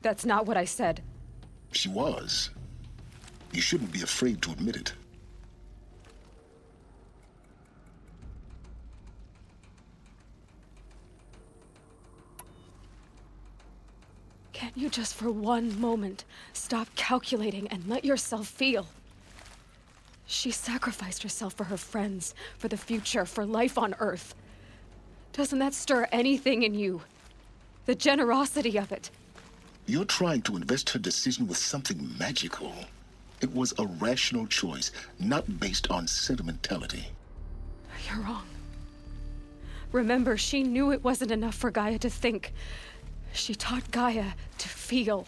That's not what I said. She was. You shouldn't be afraid to admit it. Can't you just for one moment stop calculating and let yourself feel? She sacrificed herself for her friends, for the future, for life on Earth. Doesn't that stir anything in you? The generosity of it. You're trying to invest her decision with something magical. It was a rational choice, not based on sentimentality. You're wrong. Remember, she knew it wasn't enough for Gaia to think. She taught Gaia to feel.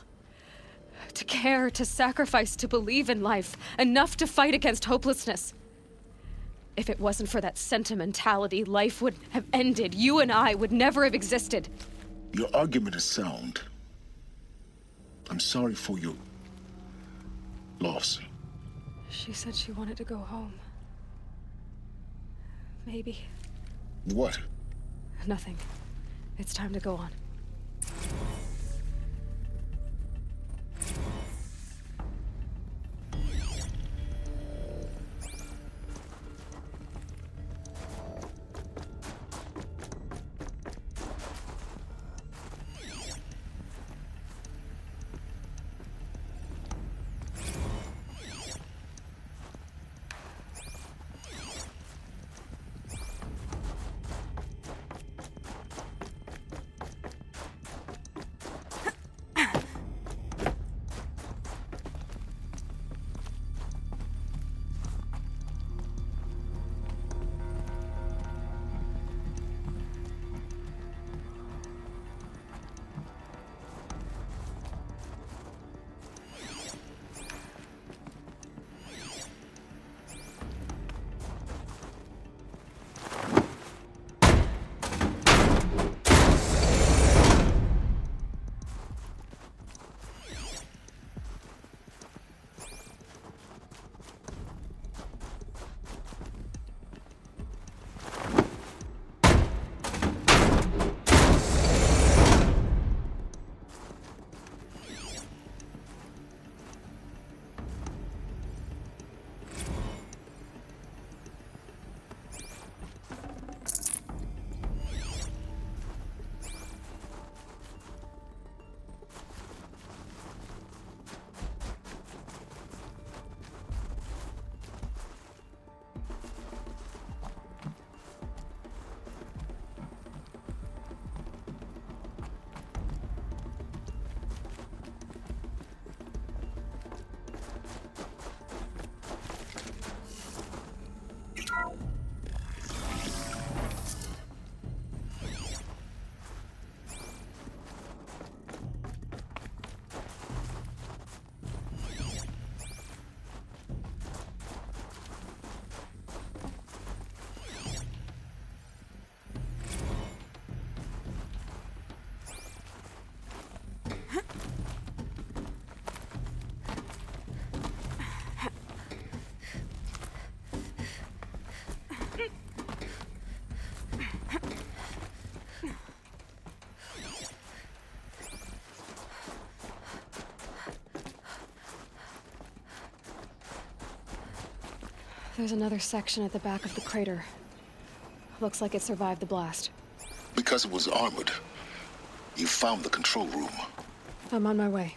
To care, to sacrifice, to believe in life. Enough to fight against hopelessness. If it wasn't for that sentimentality, life would have ended. You and I would never have existed. Your argument is sound. I'm sorry for your loss. She said she wanted to go home. Maybe. What? Nothing. It's time to go on. There's another section at the back of the crater. Looks like it survived the blast. Because it was armored. You found the control room. I'm on my way.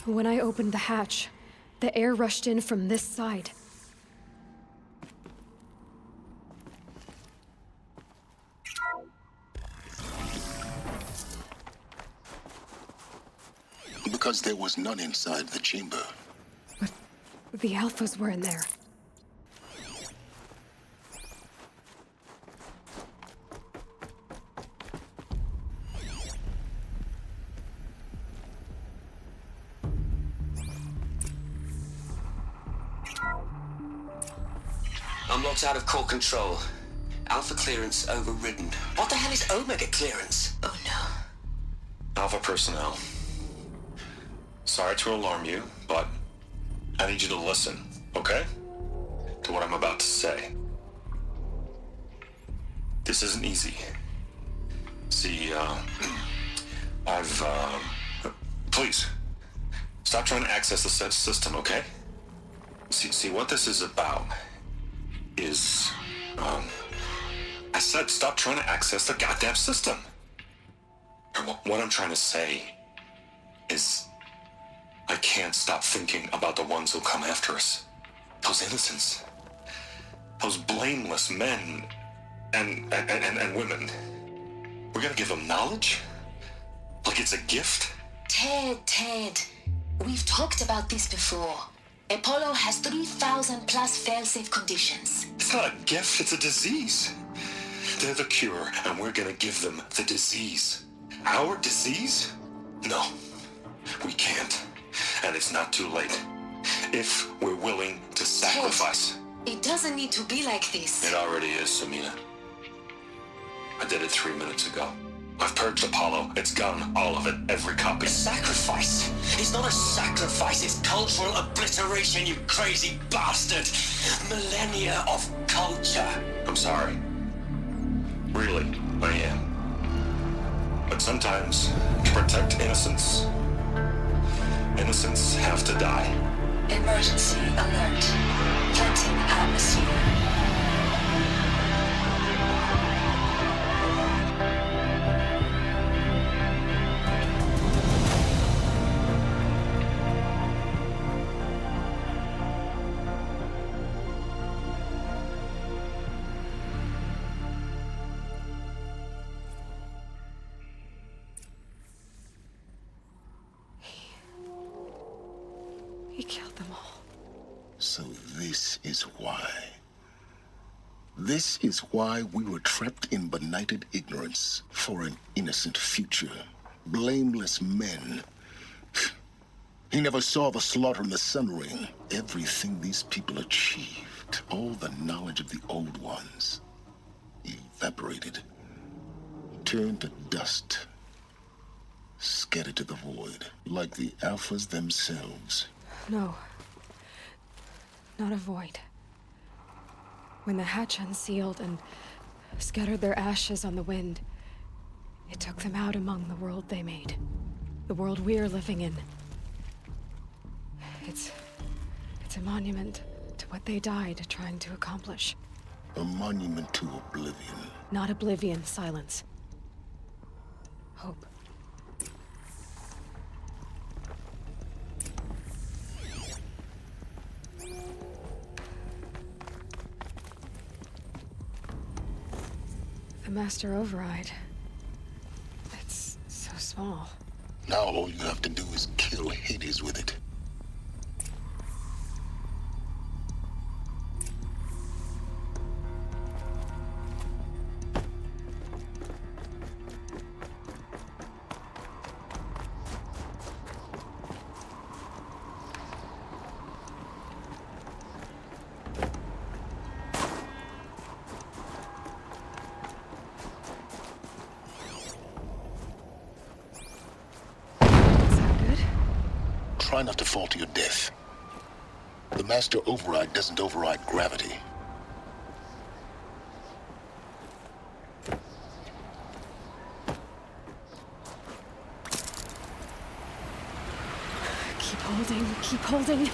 When I opened the hatch, the air rushed in from this side. Because there was none inside the chamber. But the Alphas were in there. Unlocked out of core control. Alpha clearance overridden. What the hell is Omega clearance? Oh no. Alpha personnel. Sorry to alarm you, but I need you to listen, okay? To what I'm about to say. This isn't easy. See, please, stop trying to access the system, okay? See, what this is about is, I said stop trying to access the goddamn system. What I'm trying to say is I can't stop thinking about the ones who come after us. Those innocents. Those blameless men and women. We're gonna give them knowledge? Like it's a gift? Ted. We've talked about this before. Apollo has 3,000 plus fail-safe conditions. It's not a gift, it's a disease. They're the cure, and we're gonna give them the disease. Our disease? No, we can't. And it's not too late. If we're willing to sacrifice. Ted, it doesn't need to be like this. It already is, Samina. I did it 3 minutes ago. I've purged Apollo. It's gone. All of it. Every copy. A sacrifice? It's not a sacrifice, it's cultural obliteration, you crazy bastard! Millennia of culture! I'm sorry. Really, I am. But sometimes, to protect innocence, innocents have to die. Emergency alert. Flooding atmosphere. He killed them all. So this is why. This is why we were trapped in benighted ignorance for an innocent future. Blameless men. He never saw the slaughter in the Sun Ring. Everything these people achieved, all the knowledge of the old ones, evaporated, turned to dust, scattered to the void, like the Alphas themselves. No. Not a void. When the hatch unsealed and scattered their ashes on the wind, it took them out among the world they made. The world we're living in. It's a monument to what they died trying to accomplish. A monument to oblivion. Not oblivion, silence. Hope. The Master Override. It's so small. Now all you have to do is kill Hades with it. Try not to fall to your death. The Master Override doesn't override gravity. Keep holding, keep holding.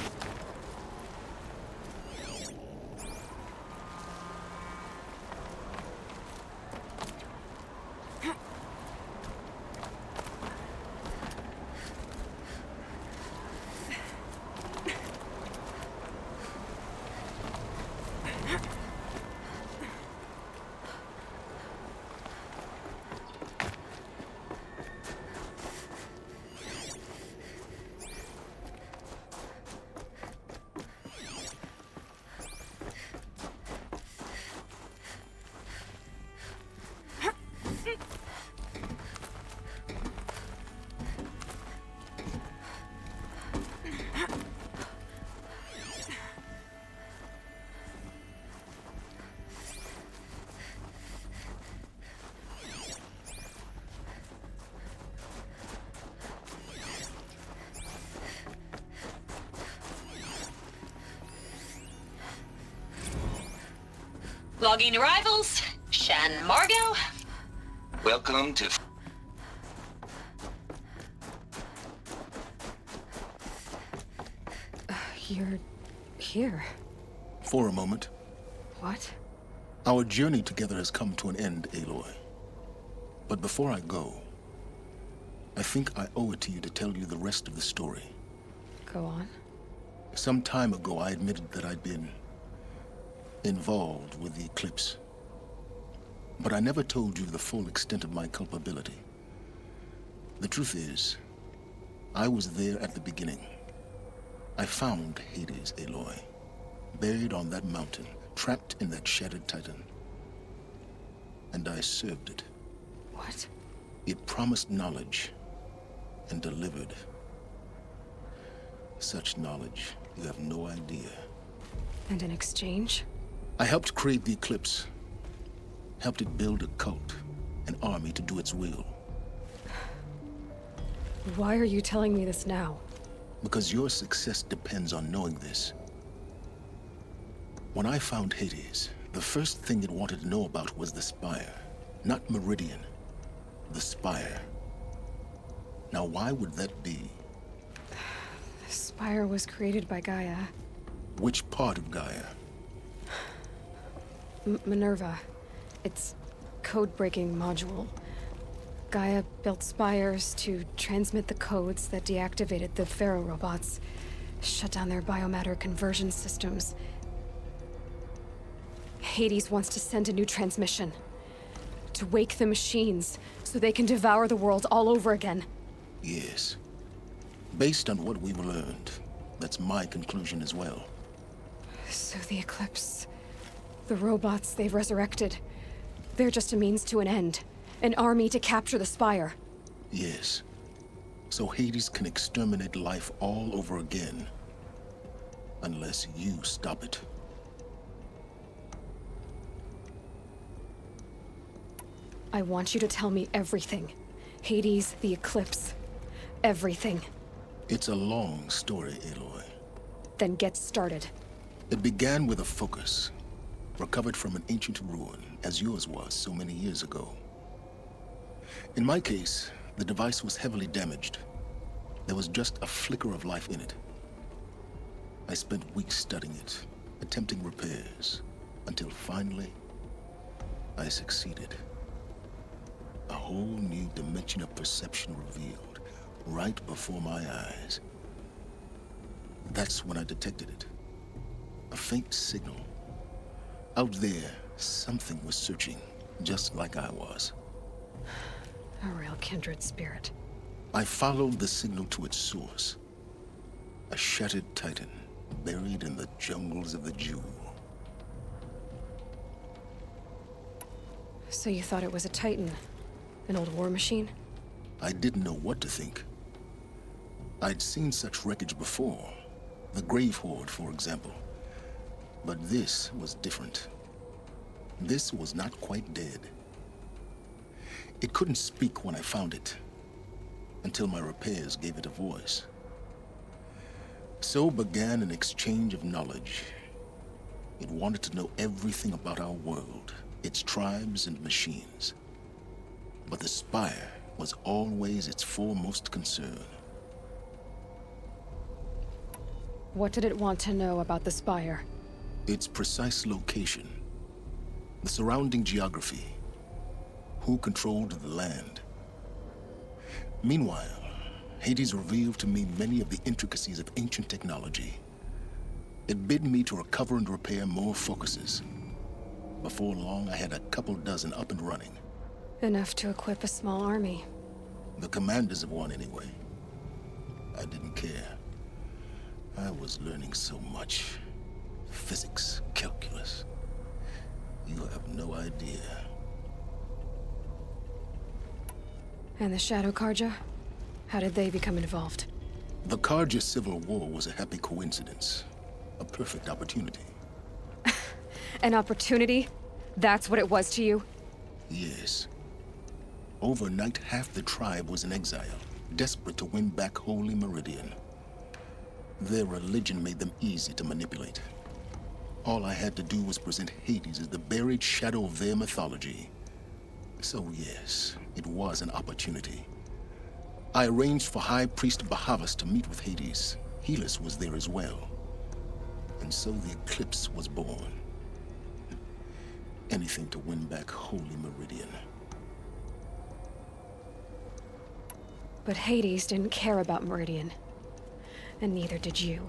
Logging arrivals. Shan Margot. Welcome to... You're here. For a moment, What? our journey together has come to an end, Aloy. But before I go, I think I owe it to you to tell you the rest of the story. Go on. Some time ago, I admitted that I'd been involved with the eclipse. But I never told you the full extent of my culpability. The truth is, I was there at the beginning. I found Hades, Aloy, buried on that mountain, trapped in that shattered titan. And I served it. What? It promised knowledge and delivered. Such knowledge, you have no idea. And in exchange? I helped create the eclipse. Helped it build a cult, an army to do its will. Why are you telling me this now? Because your success depends on knowing this. When I found Hades, the first thing it wanted to know about was the Spire. Not Meridian. The Spire. Now, why would that be? The Spire was created by Gaia. Which part of Gaia? Minerva. Its code-breaking module. Gaia built spires to transmit the codes that deactivated the Faro robots, shut down their biomatter conversion systems. Hades wants to send a new transmission. To wake the machines, so they can devour the world all over again. Yes. Based on what we've learned, that's my conclusion as well. So the Eclipse... the robots they've resurrected... they're just a means to an end. An army to capture the Spire. Yes. So Hades can exterminate life all over again. Unless you stop it. I want you to tell me everything. Hades, the Eclipse. Everything. It's a long story, Aloy. Then get started. It began with a focus. Recovered from an ancient ruin, as yours was so many years ago. In my case, the device was heavily damaged. There was just a flicker of life in it. I spent weeks studying it, attempting repairs, until finally, I succeeded. A whole new dimension of perception revealed, right before my eyes. That's when I detected it. A faint signal. Out there, something was searching, just like I was. A real kindred spirit. I followed the signal to its source. A shattered titan, buried in the jungles of the Jewel. So you thought it was a Titan? An old war machine? I didn't know what to think. I'd seen such wreckage before. The Grave Horde, for example. But this was different. This was not quite dead. It couldn't speak when I found it, until my repairs gave it a voice. So began an exchange of knowledge. It wanted to know everything about our world, its tribes and machines. But the Spire was always its foremost concern. What did it want to know about the Spire? Its precise location, the surrounding geography, who controlled the land. Meanwhile, Hades revealed to me many of the intricacies of ancient technology. It bid me to recover and repair more focuses. Before long, I had a couple dozen up and running. Enough to equip a small army. The commanders of one, anyway. I didn't care. I was learning so much. Physics, calculus. You have no idea. And the Shadow Karja? How did they become involved? The Karja Civil War was a happy coincidence. A perfect opportunity. An opportunity? That's what it was to you? Yes. Overnight, half the tribe was in exile, desperate to win back Holy Meridian. Their religion made them easy to manipulate. All I had to do was present Hades as the buried shadow of their mythology. So yes, it was an opportunity. I arranged for High Priest Bahavas to meet with Hades. Helis was there as well. And so the eclipse was born. Anything to win back Holy Meridian. But Hades didn't care about Meridian. And neither did you.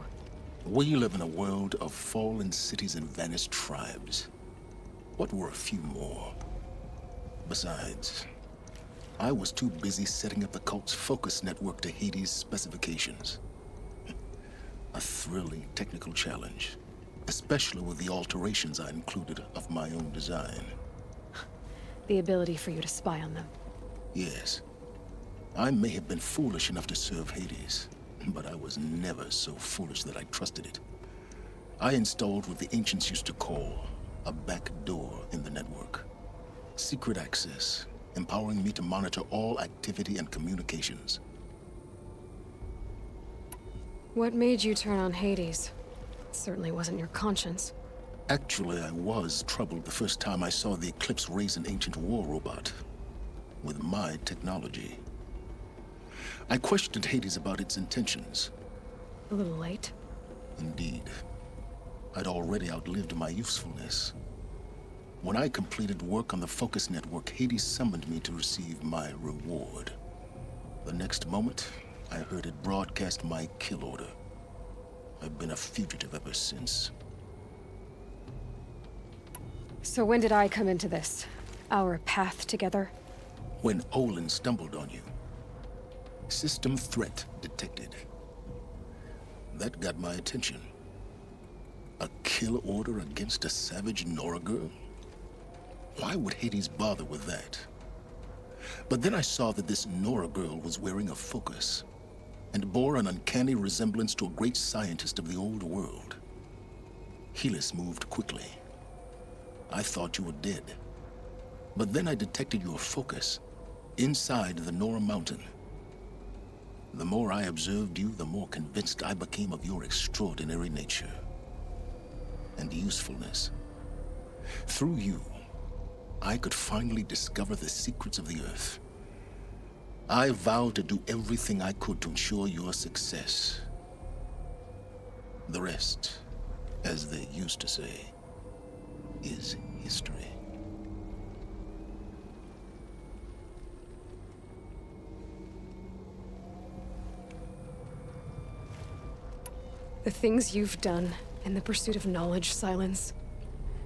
We live in a world of fallen cities and vanished tribes. What were a few more? Besides, I was too busy setting up the cult's focus network to Hades' specifications. A thrilling technical challenge, especially with the alterations I included of my own design. The ability for you to spy on them. Yes. I may have been foolish enough to serve Hades, but I was never so foolish that I trusted it. I installed what the ancients used to call a back door in the network. Secret access, empowering me to monitor all activity and communications. What made you turn on Hades? It certainly wasn't your conscience. Actually, I was troubled the first time I saw the Eclipse raise an ancient war robot. With my technology. I questioned Hades about its intentions. A little late. Indeed. I'd already outlived my usefulness. When I completed work on the Focus Network, Hades summoned me to receive my reward. The next moment, I heard it broadcast my kill order. I've been a fugitive ever since. So when did I come into this? Our path together? When Olin stumbled on you. System threat detected. That got my attention. A kill order against a savage Nora girl? Why would Hades bother with that? But then I saw that this Nora girl was wearing a focus, and bore an uncanny resemblance to a great scientist of the old world. Helis moved quickly. I thought you were dead. But then I detected your focus inside the Nora mountain. The more I observed you, the more convinced I became of your extraordinary nature and usefulness. Through you, I could finally discover the secrets of the Earth. I vowed to do everything I could to ensure your success. The rest, as they used to say, is history. The things you've done in the pursuit of knowledge, Silence.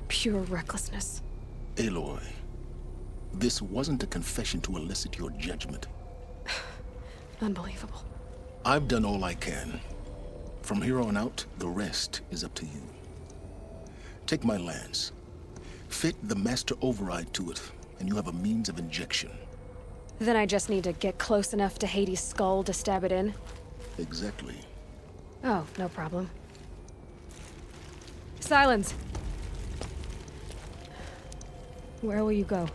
Pure recklessness. Aloy, this wasn't a confession to elicit your judgment. Unbelievable. I've done all I can. From here on out, the rest is up to you. Take my lance. Fit the master override to it, and you have a means of injection. Then I just need to get close enough to Hades' skull to stab it in? Exactly. Oh, no problem. Silence! Where will you go?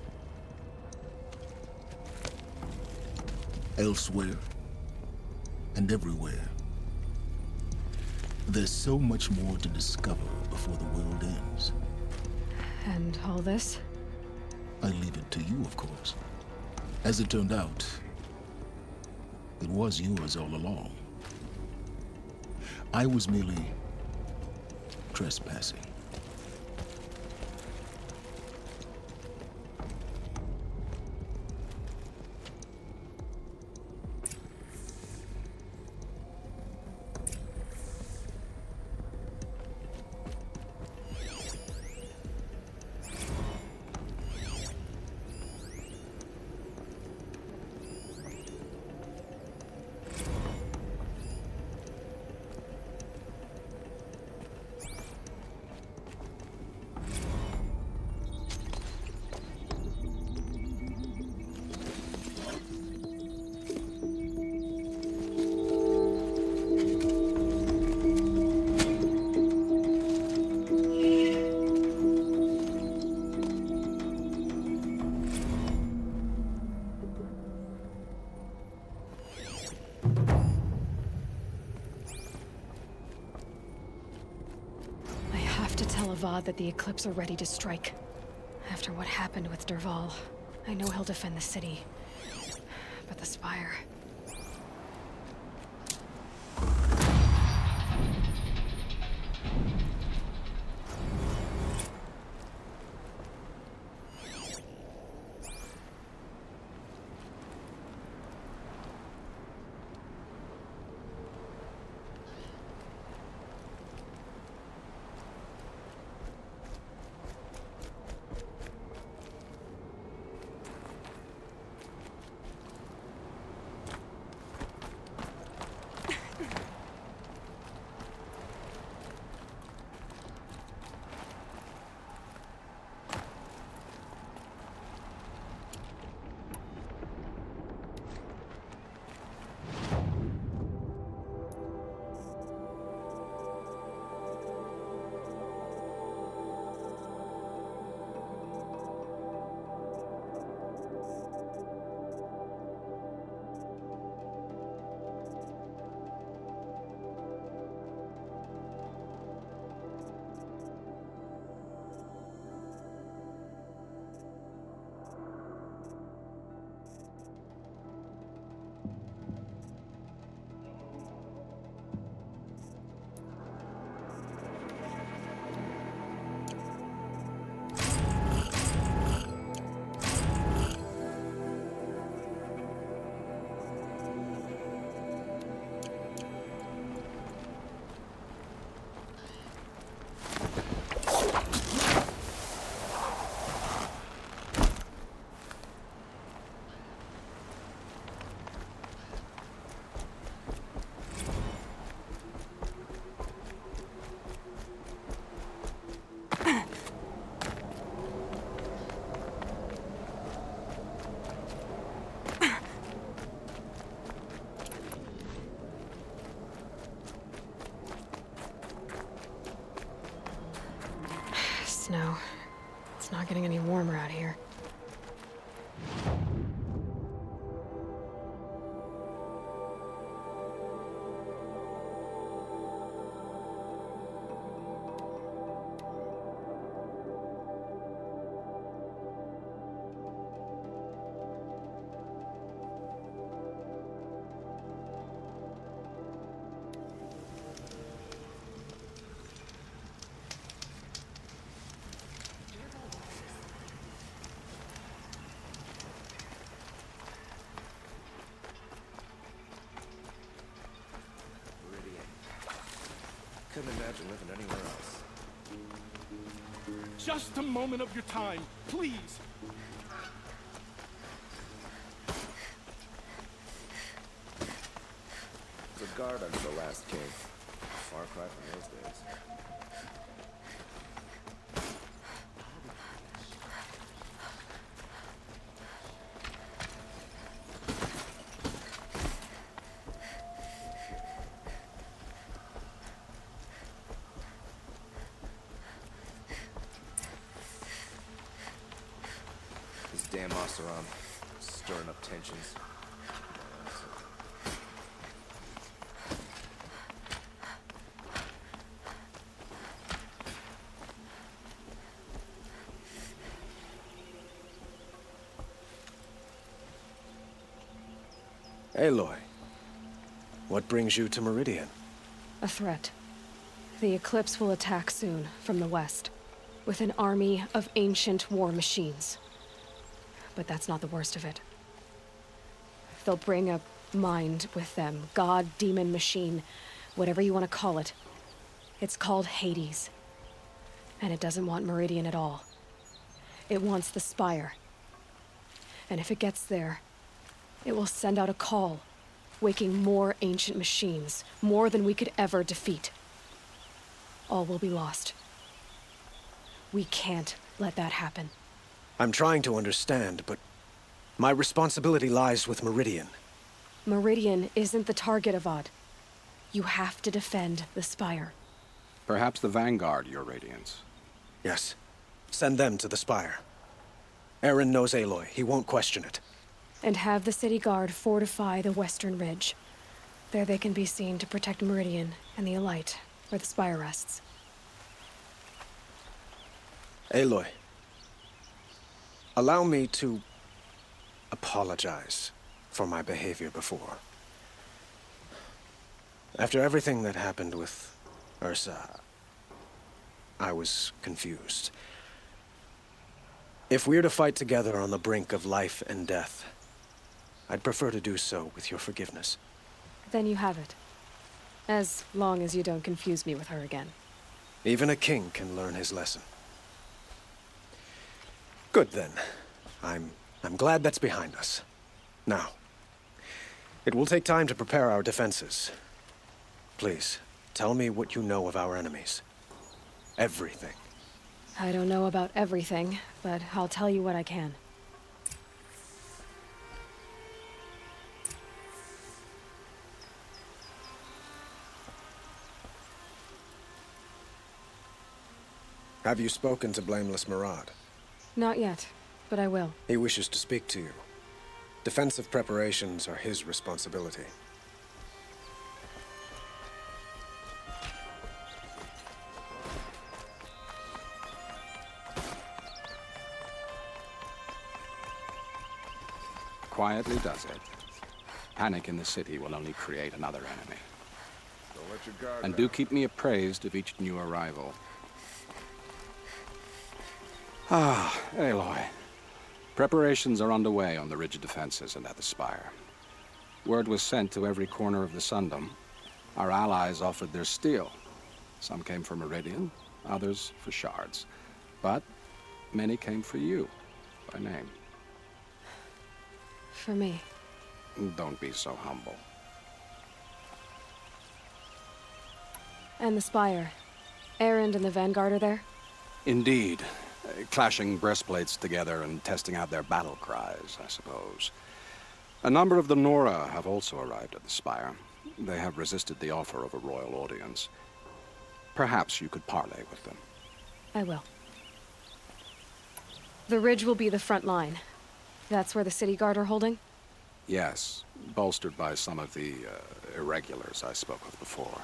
Elsewhere. And everywhere. There's so much more to discover before the world ends. And all this? I leave it to you, of course. As it turned out, it was yours all along. I was merely trespassing. tell Avad that the Eclipse are ready to strike. After what happened with Derval, I know he'll defend the city. But the Spire... Snow. It's not getting any warmer out here. Couldn't imagine living anywhere else. Just a moment of your time, please. The guard under the last king. Far cry from those days. This damn Oseram, stirring up tensions. Aloy, what brings you to Meridian? A threat. The Eclipse will attack soon, from the west, with an army of ancient war machines. But that's not the worst of it. They'll bring a mind with them, god, demon, machine, whatever you want to call it. It's called Hades. And it doesn't want Meridian at all. It wants the Spire. And if it gets there, it will send out a call, waking more ancient machines, more than we could ever defeat. All will be lost. We can't let that happen. I'm trying to understand, but my responsibility lies with Meridian. Meridian isn't the target, Avad. You have to defend the Spire. Perhaps the Vanguard, Your Radiance. Yes. Send them to the Spire. Aaron knows Aloy. He won't question it. And have the city guard fortify the western ridge. There they can be seen to protect Meridian and the Elite, where the Spire rests. Aloy, allow me to apologize for my behavior before. After everything that happened with Ursa, I was confused. If we're to fight together on the brink of life and death, I'd prefer to do so with your forgiveness. Then you have it. As long as you don't confuse me with her again. Even a king can learn his lesson. Good then. I'm glad that's behind us. Now, it will take time to prepare our defenses. Please, tell me what you know of our enemies. Everything. I don't know about everything, but I'll tell you what I can. Have you spoken to Blameless Murad? Not yet, but I will. He wishes to speak to you. Defensive preparations are his responsibility. Quietly does it. Panic in the city will only create another enemy. Don't let your guard And down. do keep me appraised of each new arrival. Ah, Aloy. Preparations are underway on the rigid defenses and at the spire. Word was sent to every corner of the Sundom. Our allies offered their steel. Some came for Meridian, others for shards. But many came for you, by name. For me. Don't be so humble. And the Spire. Erend and the Vanguard are there? Indeed. Clashing breastplates together and testing out their battle cries, I suppose. A number of the Nora have also arrived at the Spire. They have resisted the offer of a royal audience. Perhaps you could parley with them. I will. The ridge will be the front line. That's where the city guard are holding? Yes, bolstered by some of the irregulars I spoke of before.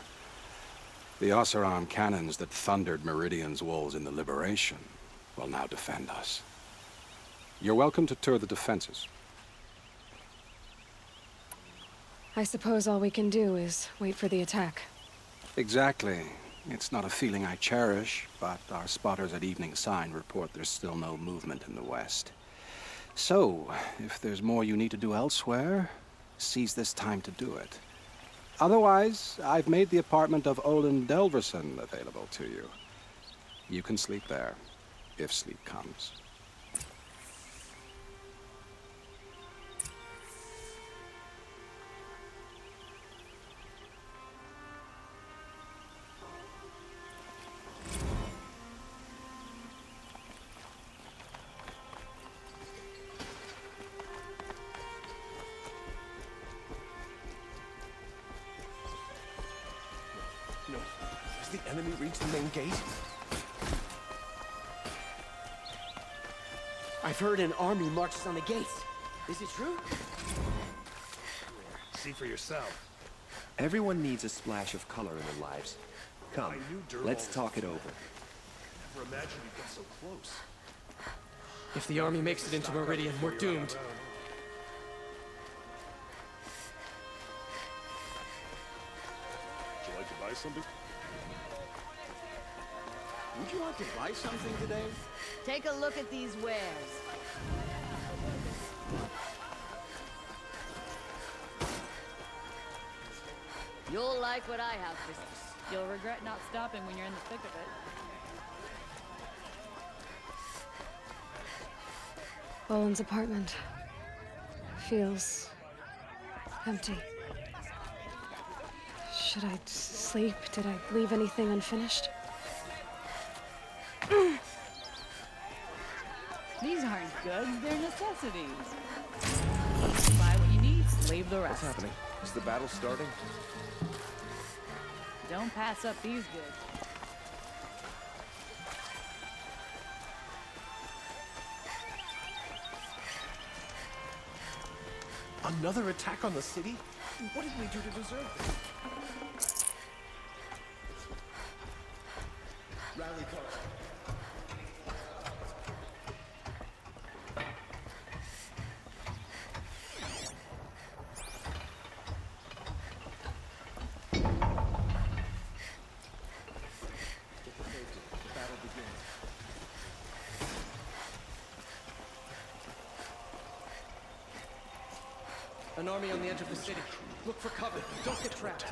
The Oseram cannons that thundered Meridian's walls in the Liberation will now defend us. You're welcome to tour the defenses. I suppose all we can do is wait for the attack. Exactly. It's not a feeling I cherish, but our spotters at Evening Sign report there's still no movement in the west. So, if there's more you need to do elsewhere, seize this time to do it. Otherwise, I've made the apartment of Olin Delverson available to you. You can sleep there, if sleep comes. No. Has the enemy reached the main gate? I've heard an army marches on the gates. Is it true? See for yourself. Everyone needs a splash of color in their lives. Come, let's talk it over. Never imagined you'd get so close. If the army makes it into Meridian, we're doomed. Would you like to buy something? Would you like to buy something today? Take a look at these wares. You'll like what I have for you. You'll regret not stopping when you're in the thick of it. Olin's apartment feels empty. Should I sleep? Did I leave anything unfinished? These aren't goods, they're necessities. Buy what you need, leave the rest. What's happening? Is the battle starting? Don't pass up these goods. Another attack on the city? What did we do to deserve this? Rally call. An army on the edge of the city. Look for cover. Don't get trapped.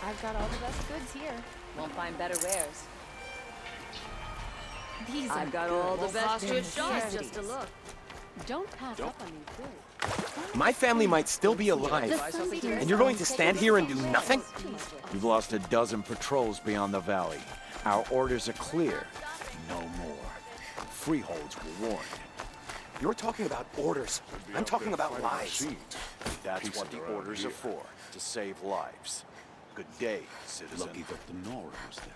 I've got all the best goods here. Won't find better wares. These I've got good. all the Won't best cost you a shot necessities. just to look. Don't pass up on these goods. My family might still be alive, and you're going to stand here and do nothing? We've lost a dozen patrols beyond the valley. Our orders are clear. No more. Freeholds were warned. You're talking about orders. I'm talking about lives. That's what the orders are for, to save lives. Good day, citizen. Lucky that the Nora was there.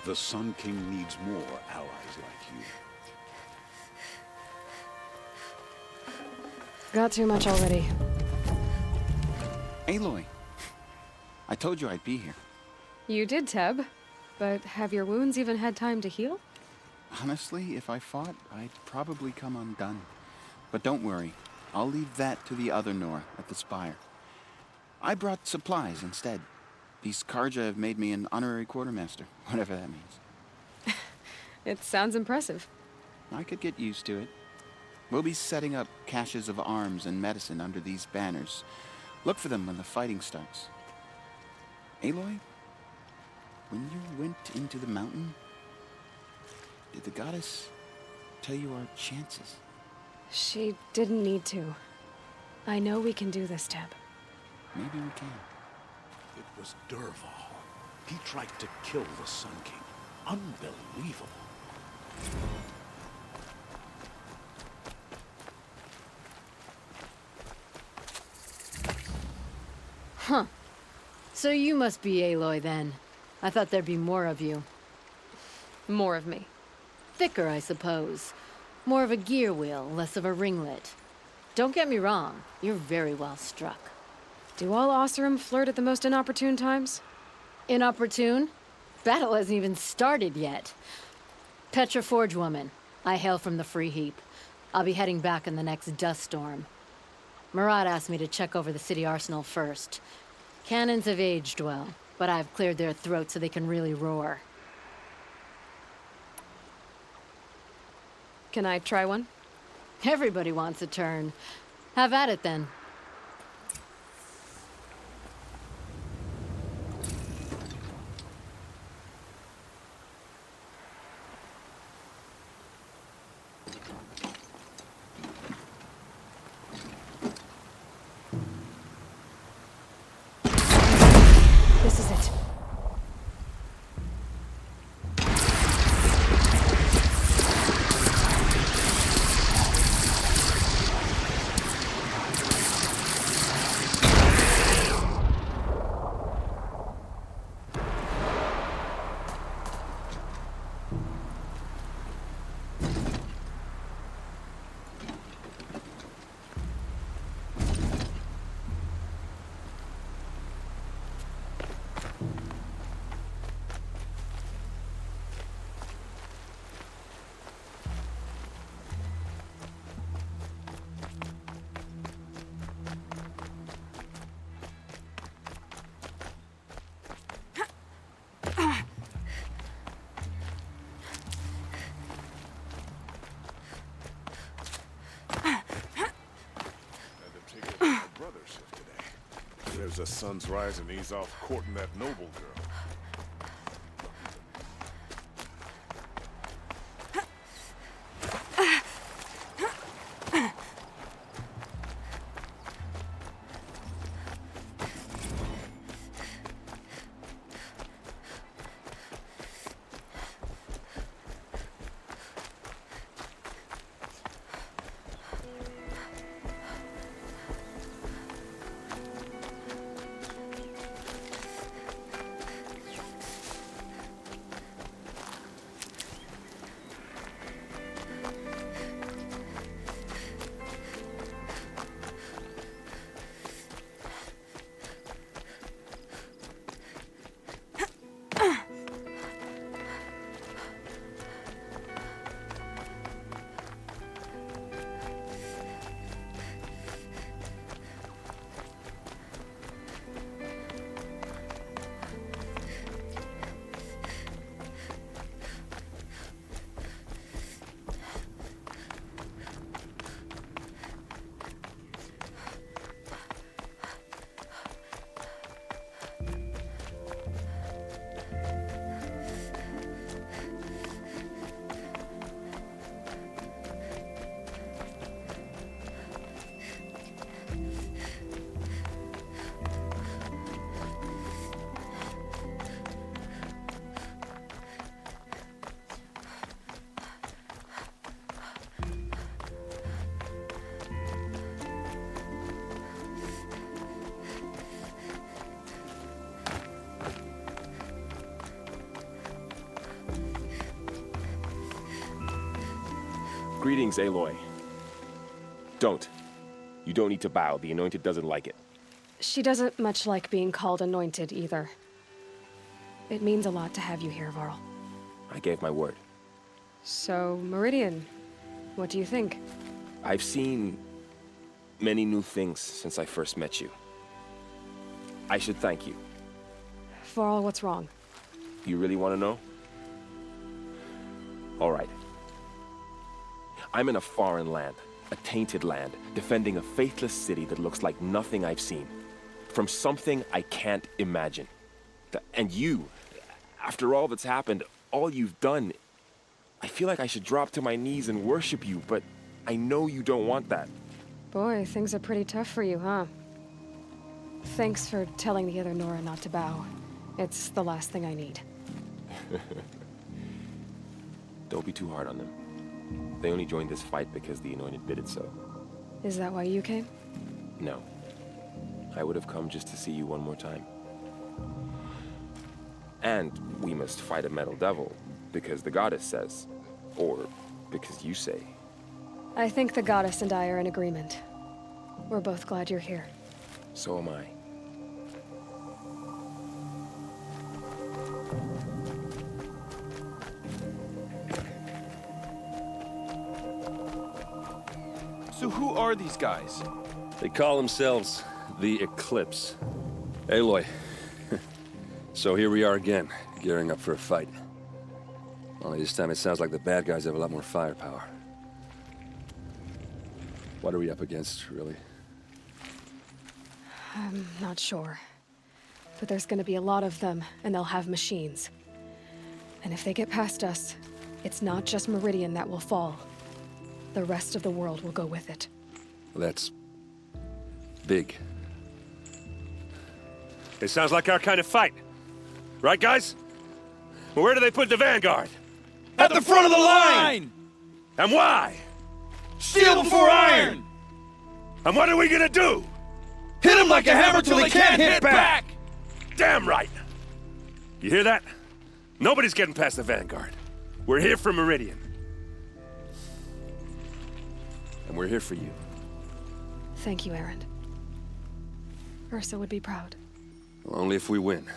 The Sun King needs more allies like you. Got too much already. Aloy, I told you I'd be here. You did, Teb. But have your wounds even had time to heal? Honestly, if I fought, I'd probably come undone. But don't worry, I'll leave that to the other Nora at the Spire. I brought supplies instead. These Karja have made me an honorary quartermaster, whatever that means. It sounds impressive. I could get used to it. We'll be setting up caches of arms and medicine under these banners. Look for them when the fighting starts. Aloy, when you went into the mountain, did the goddess tell you our chances? She didn't need to. I know we can do this, Teb. Maybe we can. It was Dervahl. He tried to kill the Sun King. Unbelievable. Huh. So you must be Aloy then. I thought there'd be more of you. More of me. Thicker, I suppose. More of a gear wheel, less of a ringlet. Don't get me wrong, you're very well struck. Do all Oseram flirt at the most inopportune times? Inopportune? Battle hasn't even started yet. Petra Forge woman. I hail from the Free Heap. I'll be heading back in the next dust storm. Marat asked me to check over the city arsenal first. Cannons have aged well, but I've cleared their throats so they can really roar. Can I try one? Everybody wants a turn. Have at it then. This is it. as the sun's rising, he's off courting that noble girl. Greetings, Aloy. Don't. You don't need to bow. The Anointed doesn't like it. She doesn't much like being called Anointed, either. It means a lot to have you here, Varl. I gave my word. So, Meridian, what do you think? I've seen many new things since I first met you. I should thank you. Varl, what's wrong? You really want to know? All right. I'm in a foreign land, a tainted land, defending a faithless city that looks like nothing I've seen. From something I can't imagine. And you, after all that's happened, all you've done, I feel like I should drop to my knees and worship you, but I know you don't want that. Boy, things are pretty tough for you, huh? Thanks for telling the other Nora not to bow. It's the last thing I need. Don't be too hard on them. They only joined this fight because the Anointed bid it so. Is that why you came? No. I would have come just to see you one more time. And we must fight a metal devil, because the goddess says. Or because you say. I think the goddess and I are in agreement. We're both glad you're here. So am I. So who are these guys? They call themselves the Eclipse. Aloy. So here we are again, gearing up for a fight. Only this time it sounds like the bad guys have a lot more firepower. What are we up against, really? I'm not sure. But there's gonna be a lot of them, and they'll have machines. And if they get past us, it's not just Meridian that will fall. The rest of the world will go with it. Well, that's big. It sounds like our kind of fight. Right, guys? Well, where do they put the Vanguard? At the front of the line! And why? Steel before iron! And what are we gonna do? Hit them like a hammer till they can't hit back! Damn right! You hear that? Nobody's getting past the Vanguard. We're here for Meridian. And we're here for you. Thank you, Erend. Ursa would be proud. Well, only if we win.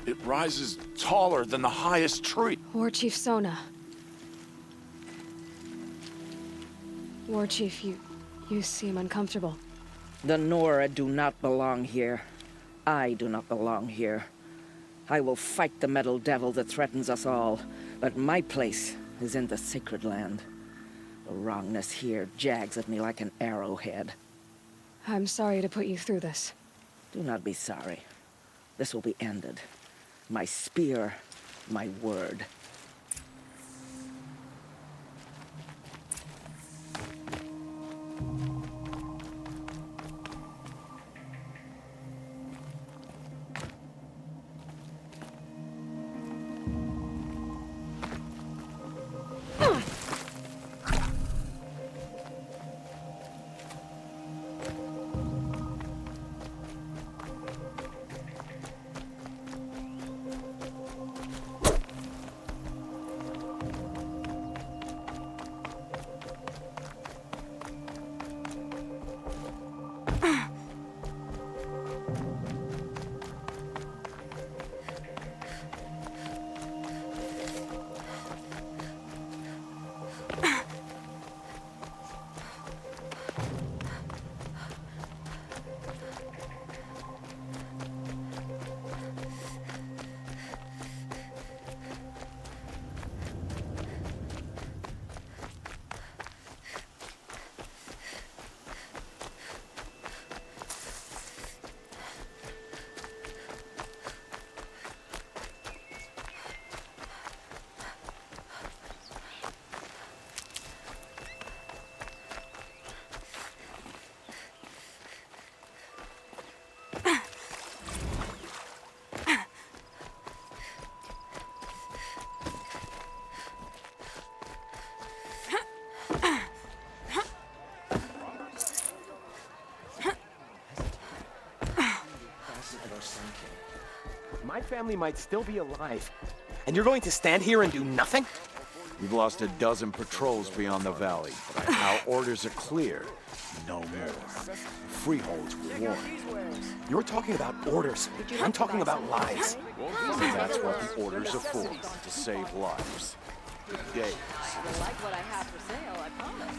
It rises taller than the highest tree. War Chief Sona. War Chief, you seem uncomfortable. The Nora do not belong here. I do not belong here. I will fight the metal devil that threatens us all, but my place is in the sacred land. The wrongness here jags at me like an arrowhead. I'm sorry to put you through this. Do not be sorry. This will be ended. My spear, my word. My family might still be alive. And you're going to stand here and do nothing? We've lost a dozen patrols beyond the valley. Our orders are clear. No more. Freeholds were warned. You're talking about orders. I'm talking about lives. That's what the orders are for, to save lives. Good days. You'll like what I have for sale, I promise.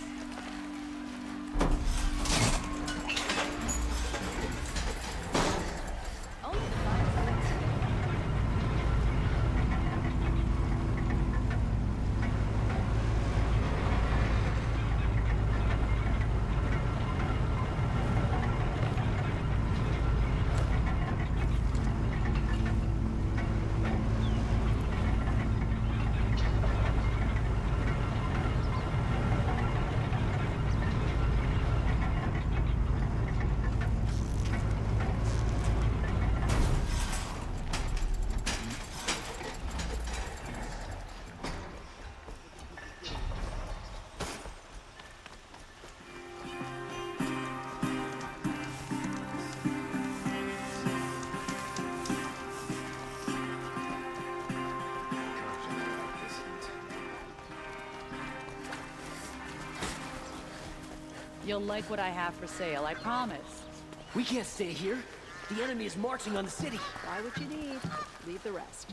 You'll like what I have for sale, I promise. We can't stay here. The enemy is marching on the city. Buy what you need, leave the rest.